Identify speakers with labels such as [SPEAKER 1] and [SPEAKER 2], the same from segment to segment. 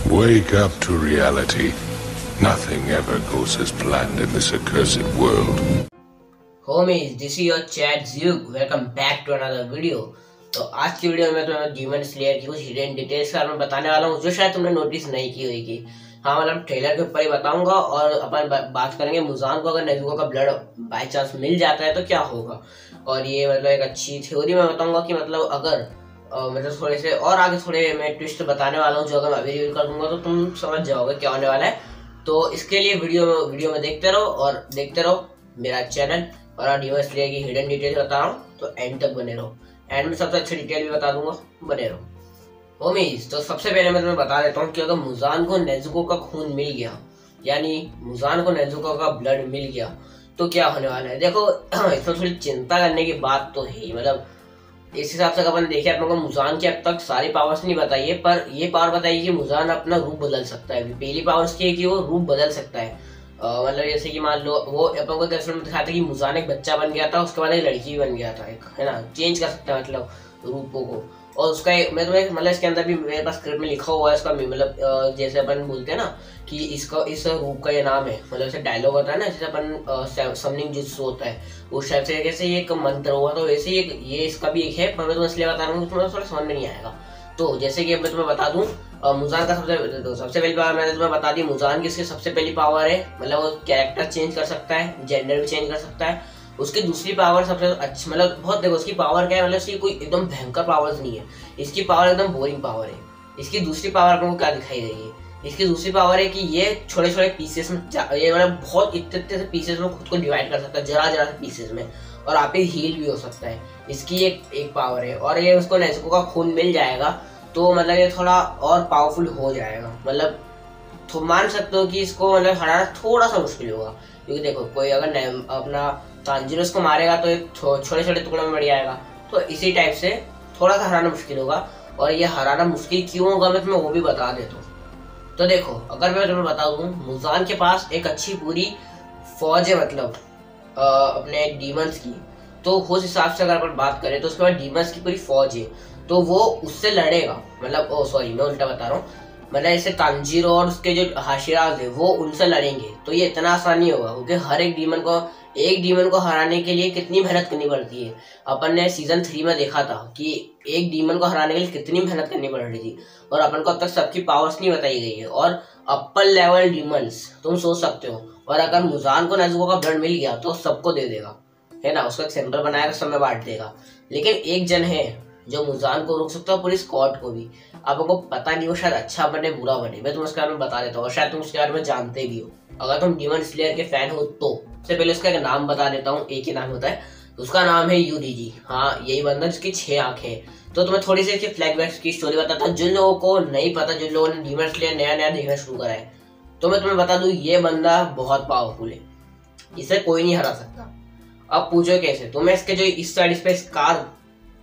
[SPEAKER 1] Wake up to reality. Nothing ever goes as planned in this accursed world.
[SPEAKER 2] Homies, this is your chat Zug. Welcome back to another video. तो आज की video में तुम्हें demon slayer की कुछ hidden details के बारे में बताने वाला हूँ जो शायद तुमने नोटिस नहीं की होगी। हाँ, मतलब ट्रेलर के ऊपर ही बताऊंगा और अपन बात करेंगे मुजान को अगर नेज़ुको का ब्लड बाय चांस मिल जाता है तो क्या होगा। और ये मतलब एक अच्छी थ्योरी में बताऊंगा कि मतलब अगर मतलब थोड़े से और आगे थोड़े मैं ट्विस्ट बताने वाला हूँ जो अगर मैं अभी रिवील कर दूंगा तो तुम समझ जाओगे क्या होने वाला है। तो इसके लिए वीडियो में देखते रहो मेरा चैनल और डीमन स्लेयर की हिडन डिटेल्स बता रहा हूँ तो एंड तक बने रहो। एंड में सबसे अच्छी डिटेल भी बता दूंगा, बने रहो होमीज। तो सबसे पहले मैं तुम्हें बता देता हूँ कि अगर मुजान को नेज़ुको का खून मिल गया, यानी मुजान को नेज़ुको का ब्लड मिल गया तो क्या होने वाला है। देखो इसमें थोड़ी चिंता करने की बात तो है, मतलब इस हिसाब से अपन देखे अपने मुजान की अब तक सारी पावर्स नहीं बताई है, पर ये पावर बताई कि मुजान अपना रूप बदल सकता है। पहली पावर उसकी है कि वो रूप बदल सकता है। मतलब जैसे कि मान लो वो अपन को दरअसल में दिखाता है कि मुजान एक बच्चा बन गया था, उसके बाद एक लड़की बन गया था, एक है ना, चेंज कर सकता है मतलब रूपों को। और उसका मैं तुम्हें मतलब इसके अंदर भी मेरे पास स्क्रिप्ट में लिखा हुआ है उसका, मतलब जैसे अपन बोलते हैं ना कि इसका इस रूप का ये नाम है, मतलब जैसे डायलॉग होता है ना, जैसे अपन समनिंग जुत्सु होता है उस टाइप से जैसे ये एक मंत्र हुआ तो वैसे ये इसका भी एक है, पर मैं तुम्हें इसलिए बता रहा हूँ तुम्हें थोड़ा समझ में नहीं आएगा। तो जैसे कि मैं तुम्हें बता दूं मुजान का सबसे पहली पावर मैंने तुम्हें बता दी। मुजान की इसकी सबसे पहली पावर है मतलब वो कैरेक्टर चेंज कर सकता है, जेंडर भी चेंज कर सकता है। उसकी दूसरी पावर सबसे अच्छी, मतलब बहुत देखो उसकी पावर क्या है, मतलब इसकी कोई एकदम भयंकर पावर्स नहीं है, इसकी पावर एकदम बोरिंग पावर है। इसकी दूसरी पावर आपको क्या दिखाई गई है, इसकी दूसरी पावर है कि ये छोटे छोटे पीसेस में ये मतलब बहुत इतने से पीसेस में खुद को डिवाइड कर सकता है, जरा जरा से पीसेस में, और आप हील भी हो सकता है। इसकी एक पावर है। और ये उसको नेज़ुको का खून मिल जाएगा तो मतलब ये थोड़ा और पावरफुल हो जाएगा। मतलब तो मान सकते हो कि इसको मतलब हराना थोड़ा सा मुश्किल होगा, क्योंकि देखो कोई अगर अपना तांजिरो को मारेगा तो एक छोटे छोटे टुकड़ों में बढ़ जाएगा, तो इसी टाइप से थोड़ा सा हराना मुश्किल होगा। और ये हराना मुश्किल क्यों होगा मैं तुम्हें वो भी बता देता हूँ। तो देखो अगर मैं तुम्हें बता दूं, मुजान के पास एक अच्छी पूरी फौज है, मतलब अपने डीमंस की। तो उस हिसाब से अगर अपन बात करें तो उसके बाद डीमंस की पूरी फौज है, तो वो उससे लड़ेगा। मतलब सॉरी मैं उल्टा बता रहा हूँ, मतलब जैसे तांजीरो और उसके जो हाशिराज है वो उनसे लड़ेंगे तो ये इतना आसान नहीं होगा, क्योंकि हर एक डीमन को हराने के लिए कितनी मेहनत करनी पड़ती है। अपन ने सीजन 3 में देखा था कि एक डीमन को हराने के लिए कितनी मेहनत करनी पड़ रही थी, और अपन को अब तक सबकी पावर्स नहीं बताई गई है। और अपर लेवल डीमंस तुम सोच सकते हो, और अगर मुजान को नेज़ुको का ब्लड मिल गया तो सबको दे देगा, है ना, उसका एक सेंटर बनाएगा, सब में बांट देगा। लेकिन एक जन है जो मुजान को रोक सकता है, पूरी स्क्वाड को भी। अब आपको पता नहीं वो शायद अच्छा बने बुरा बने, मैं तुम्हें उसके बारे में बता देता हूँ, और शायद तुम उसके बारे में जानते भी हो। अगर तुम डीमन स्लेयर के फैन हो तो सबसे पहले उसका एक नाम बता देता हूँ, एक ही नाम होता है, उसका नाम है यूरीजी। हाँ, यही बंदा जिसकी 6 आंखें। तो तुम्हें थोड़ी सी इसकी फ्लैशबैक की स्टोरी बताता हूँ, जिन लोगों को नहीं पता, जिन लोगों ने डीमन स्लेयर नया देखना शुरू करा है, तो मैं तुम्हें बता दूं ये बंदा बहुत पावरफुल है, इसे कोई नहीं हरा सकता। अब पूछो कैसे, तुम्हें इसके जो इस साइड इस पे स्कार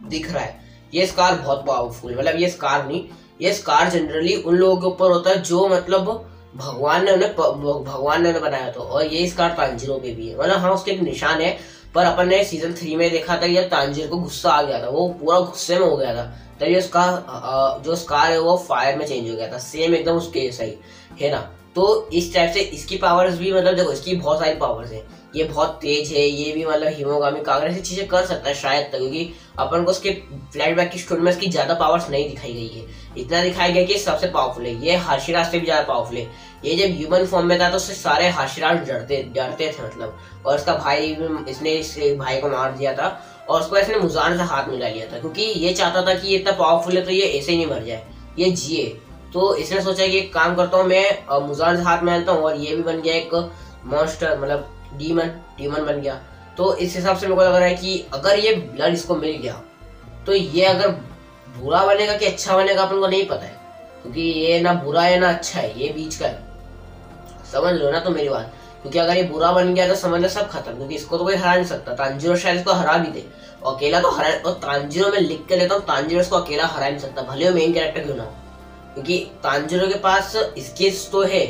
[SPEAKER 2] दिख रहा है, ये स्कार बहुत पावरफुल, मतलब ये स्कार नहीं, ये स्कार जनरली उन लोगों के ऊपर होता है जो मतलब भगवान ने उन्हें बनाया था। और ये स्कार तांजीरो पे भी है, मतलब हाँ उसके एक निशान है। पर अपन ने सीजन 3 में देखा था कि तांजीरो को गुस्सा आ गया था, वो पूरा गुस्से में हो गया था, तभी उसका जो स्कार है वो फायर में चेंज हो गया था, सेम एकदम उसके जैसा ही, है ना। तो इस टाइप से इसकी पावर्स भी, मतलब देखो इसकी बहुत सारी पावर्स है, ये बहुत तेज है, ये भी मतलब हिमोगामी कागर ऐसी चीजें कर सकता है शायद तक, क्योंकि अपन को उसके फ्लैशबैक की स्टोरी में इसकी ज्यादा पावर्स नहीं दिखाई गई है। इतना दिखाया गया कि सबसे पावरफुल है, ये हाशिराज से भी ज्यादा पावरफुल है। ये जब ह्यूमन फॉर्म में था तो उससे सारे हाशिराज डरते थे मतलब। और इसका भाई, इसने इस भाई को मार दिया था, और उसको इसने मुजान से हाथ मिला लिया था, क्योंकि ये चाहता था कि ये इतना पावरफुल है तो ये ऐसे ही नहीं मर जाए, ये जिए। तो इसने सोचा कि एक काम करता हूँ मैं मुजान से हाथ मिलाता हूँ, और ये भी बन गया एक मॉन्स्टर, मतलब डीमन बन गया। तो इस हिसाब से मेरे को लग रहा है कि अगर ये ब्लड इसको मिल गया तो ये अगर बुरा बनेगा कि अच्छा बनेगा अपन को नहीं पता है, क्योंकि ये ना बुरा है ना अच्छा है, ये बीच का है, समझ लो ना तो मेरी बात। क्योंकि अगर ये बुरा बन गया तो समझ लो सब खत्म, क्योंकि इसको तो कोई हरा नहीं सकता। तांजीरो शायद इसको हरा भी दे, और अकेला तो हरा, और तांजीरो में लिख के लेता हूँ, तांजीरो इसको अकेला हरा नहीं सकता, भले वो मेन कैरेक्टर क्यों ना हो, क्योंकि तांजीरो के पास स्किल्स तो है,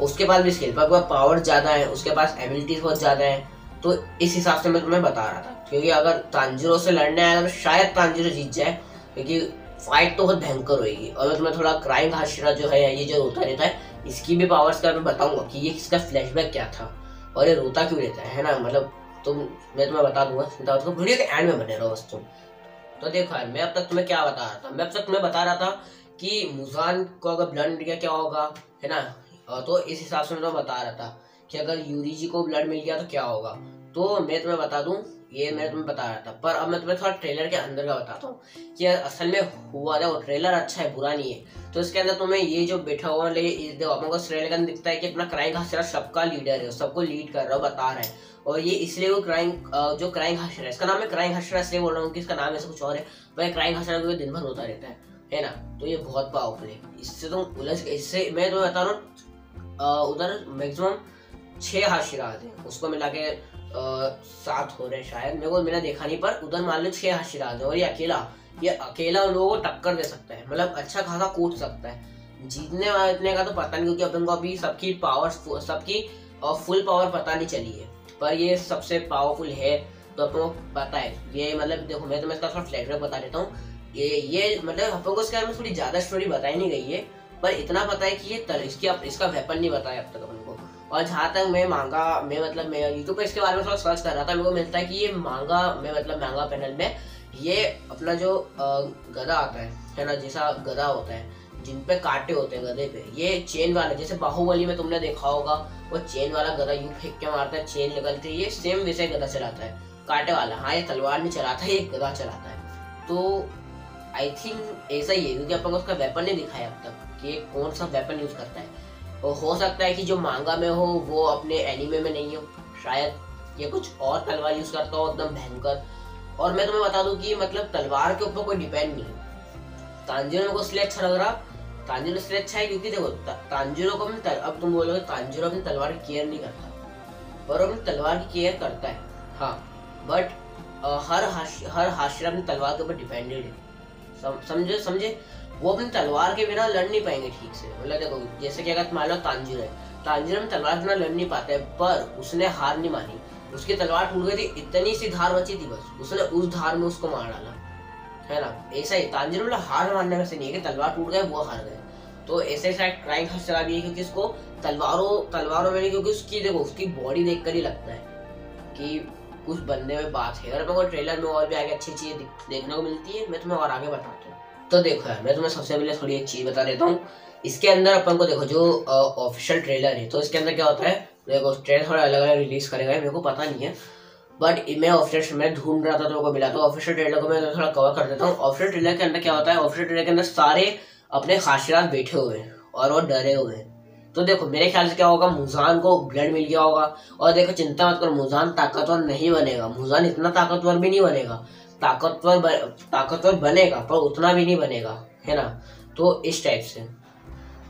[SPEAKER 2] उसके पास भी स्किल, पर पावर ज्यादा है, उसके पास एबिलिटीज बहुत ज्यादा है। तो इस हिसाब से मैं तुम्हें बता रहा था, क्योंकि अगर तांजीरो से लड़ने आएगा तो शायद तांजीरो जीत जाए, क्योंकि फाइट तो बहुत भयंकर होगी। और मैं तुम्हें थोड़ा क्राइंग हाशिरा जो है, ये जो रोता रहता है, इसकी भी पावर्स का मैं बताऊंगा कि ये इसका फ्लैशबैक क्या था और ये रोता क्यों रहता है ना। मतलब मैं तुम्हें बता दूंगा, तो वीडियो के एंड में बने रहो बस तुम। तो देखो यार, मैं अब तक तुम्हें क्या बता रहा था, मैं अब तक तुम्हें बता रहा था कि मुजान को अगर ब्लड मिल गया क्या होगा, है ना। तो इस हिसाब से मैं तुम्हें बता रहा था कि अगर यूरीजी को ब्लड मिल गया तो क्या होगा। तो मैं तुम्हें बता दूं, ये मैं तुम्हें बता रहा था, पर अब मैं तुम्हें थोड़ा ट्रेलर के अंदर का बताता हूँ कि असल में हुआ था। वो ट्रेलर अच्छा है, बुरा नहीं है। तो इसके अंदर तुम्हें ये जो बैठा हुआ आपको ट्रेलर के अंदर दिखता है कि अपना क्राइंग हाशिरा सबका लीडर है, सबको लीड कर रहा है, बता रहा है। और ये इसलिए वो क्राइंग हाशिरा है, इसका नाम है क्राइंग हाशिरा, इसलिए बोल रहा हूँ कि इसका नाम ऐसा कुछ और है। वह क्राइंग हाशिरा क्योंकि दिन भर होता रहता है ना। तो ये बहुत पावरफुल है, इससे तुम इससे मैं तुम्हें बता रहा हूँ, उधर मैक्सिमम 6 हाशिरा आते हैं, उसको मिला के 7 हो रहे शायद, मेरे को मैंने देखा नहीं, पर उधर मान लो 6 हाशिरा आते हैं। और ये अकेला उन लोगों को टक्कर दे सकता है, मतलब अच्छा खासा कूद सकता है। जीतने वाले का तो पता नहीं, क्योंकि अपन को अभी सबकी फुल पावर पता नहीं चली है, पर ये सबसे पावरफुल है तो अपन को पता है। ये मतलब देखो, मैं तुम्हें इसका थोड़ा फ्लैशबैक बता देता हूँ। ये मतलब अपन को इसके बारे में थोड़ी ज्यादा स्टोरी बताई नहीं गई है, पर इतना पता है कि ये इसका वेपन नहीं बताया अब तक अपन को। और जहाँ तक मैं यूट्यूब पे इसके बारे में थोड़ा सर्च कर रहा था, मेरे को मिलता है कि ये मांगा पैनल में ये अपना जो गदा आता है ना, जैसा गदा होता है जिन पे कांटे होते हैं गधे पे, ये चेन वाला, जैसे बाहुबली में तुमने देखा होगा वो चेन वाला गदा यूं फेंक के मारता है, चेन निकलती है, ये सेम वैसे गदा चलाता है, कांटे वाला। हाँ, ये तलवार नहीं चलाता है, ये गदा चलाता है। तो आई थिंक ऐसा ही है, क्योंकि अपन को उसका वेपन नहीं दिखाया अब तक कि कौन सा वेपन यूज करता है। और हो सकता है कि जो मांगा में हो वो अपने एनिमे में नहीं हो, शायद ये कुछ और तलवार यूज करता हो एकदम भयंकर। और मैं तुम्हें बता दूं कि मतलब तलवार के ऊपर कोई डिपेंड नहीं है। तांजीरो मेरे को इसलिए अच्छा लग रहा, तांजीरो इसलिए अच्छा है क्योंकि देखो तांजीरो को अब तुम बोलोगे तांजीरो अपनी तलवार की केयर नहीं करता, पर अपनी तलवार की केयर करता है। हाँ, बट हर हाशिरा अपनी तलवार के ऊपर डिपेंडेड है, समझे। वो अपनी तलवार के बिना लड़ नहीं पाएंगे ठीक से। मतलब देखो, जैसे कि अगर मान लो तांजीरो है, तांजीरो में तलवार बिना लड़ नहीं पाते, पर उसने हार नहीं मानी। उसकी तलवार टूट गई थी, इतनी सी धार बची थी, बस उसने उस धार में उसको मार डाला, है ना। ऐसा ही तांजीरो मतलब हार मानने में से नहीं है कि तलवार टूट गए वो हार गए। तो ऐसे शायद क्राइंग हाशिरा भी है, क्योंकि उसको तलवारों में नहीं, क्योंकि उसकी देखो उसकी बॉडी देखकर ही लगता है कि कुछ बंदे में बात है। अगर मेरे ट्रेलर में और भी आगे अच्छी चीजें देखने को मिलती है, मैं तुम्हें और आगे बताता हूँ। तो देखो यार, मैं तुम्हें सबसे पहले थोड़ी एक चीज बता देता हूँ। इसके अंदर अपन को देखो जो ऑफिशियल ट्रेलर है, तो इसके अंदर क्या होता है, देखो ट्रेलर थोड़ा अलग अलग रिलीज करेगा, मेरे को पता नहीं है, बट मैं ढूंढ रहा था तो मेरे को मिला। तो ऑफिशियल ट्रेलर को मैं थोड़ा कवर कर देता हूँ। ऑफिशियल ट्रेलर के अंदर क्या होता है, ऑफिशियल ट्रेलर के अंदर सारे अपने खाशिरात बैठे हुए हैं और वो डरे हुए हैं। तो देखो मेरे ख्याल से क्या होगा, मुजान को ब्लड मिल गया होगा। और देखो चिंता मत करो, मुजान ताकतवर नहीं बनेगा, मुजान इतना ताकतवर भी नहीं बनेगा, ताकतवर बनेगा पर उतना भी नहीं बनेगा, है ना। तो इस टाइप से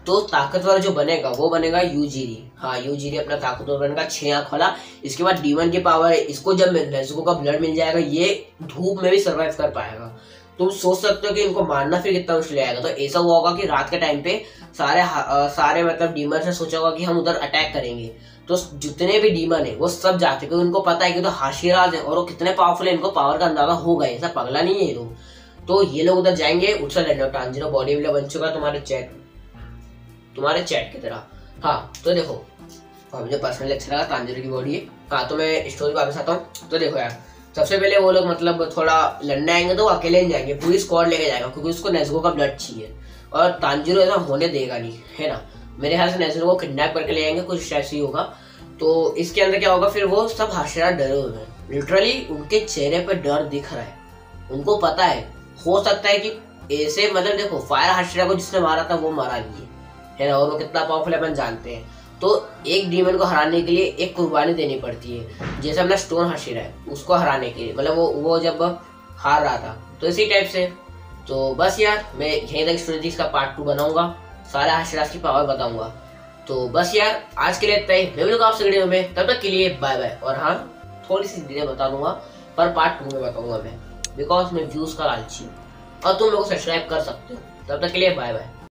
[SPEAKER 2] तो ताकतवर जो बनेगा वो बनेगा यूजीरी। हाँ, यूजीरी अपना ताकतवर बनेगा, 6 आंख वाला। इसके बाद डीमन की पावर है, इसको जब नेज़ुको का ब्लड मिल जाएगा ये धूप में भी सर्वाइव कर पाएगा। तुम सोच सकते हो कि इनको मारना फिर कितना मुश्किल आएगा। तो ऐसा हुआ होगा कि रात के टाइम पे सारे मतलब डीमन से सोचा होगा कि हम उधर अटैक करेंगे, तो जितने भी डीमन है वो सब जाते, क्योंकि उनको पता है कि तो हाशिराज है और वो कितने पावरफुल है, इनको पावर का अंदाजा होगा, ऐसा पगला नहीं है ये लोग। तो ये लोग उधर जाएंगे। उठसा लैंडर तांजीरो बॉडी बिल्डर बन चुका तुम्हारे चैट की तरह। हाँ, तो देखो मुझे पर्सनली अच्छा लगा तांजीरो की बॉडी है। हाँ, तो मैं स्टोरी वापस आता हूँ। तो देखो यार, सबसे पहले वो लोग मतलब थोड़ा लड़ने आएंगे तो अकेले नहीं जाएंगे, पूरी स्क्वाड लेके जाएगा, क्योंकि उसको नेज़ुको का ब्लड चाहिए और तांजीरो ऐसा होने देगा नहीं, है ना। मेरे ख्याल से नेज़ुको को किडनैप करके ले आएंगे, कुछ ऐसे ही होगा। तो इसके अंदर क्या होगा, फिर वो सब हाशिरा डरे हुए हैं, लिटरली उनके चेहरे पे डर दिख रहा है। उनको पता है, हो सकता है कि ऐसे मतलब देखो फायर हाशिरा को जिसने मारा था वो मारा नहीं है ना, और वो कितना पावरफुल अपन जानते हैं। तो एक डीमन को हराने के लिए एक कुर्बानी देनी पड़ती है, जैसे अपना स्टोन हाशिरा है उसको हराने के लिए, मतलब वो जब हार रहा था, तो इसी टाइप से। तो बस यार, मैं यहीं तक स्टोरी का पार्ट 2 बनाऊंगा, सारे हाशिराज की पावर बताऊंगा। तो बस यार, आज के लिए इतना ही। मैं मिलूंगा आपसे वीडियो में, तब तक के लिए बाय बाय। और हाँ, थोड़ी सी चीजें बता दूंगा, पर पार्ट 2 में बताऊंगा मैं, बिकॉज मैं व्यूज का लालची हूँ, और तुम लोग को सब्सक्राइब कर सकते हो। तब तक के लिए बाय बाय।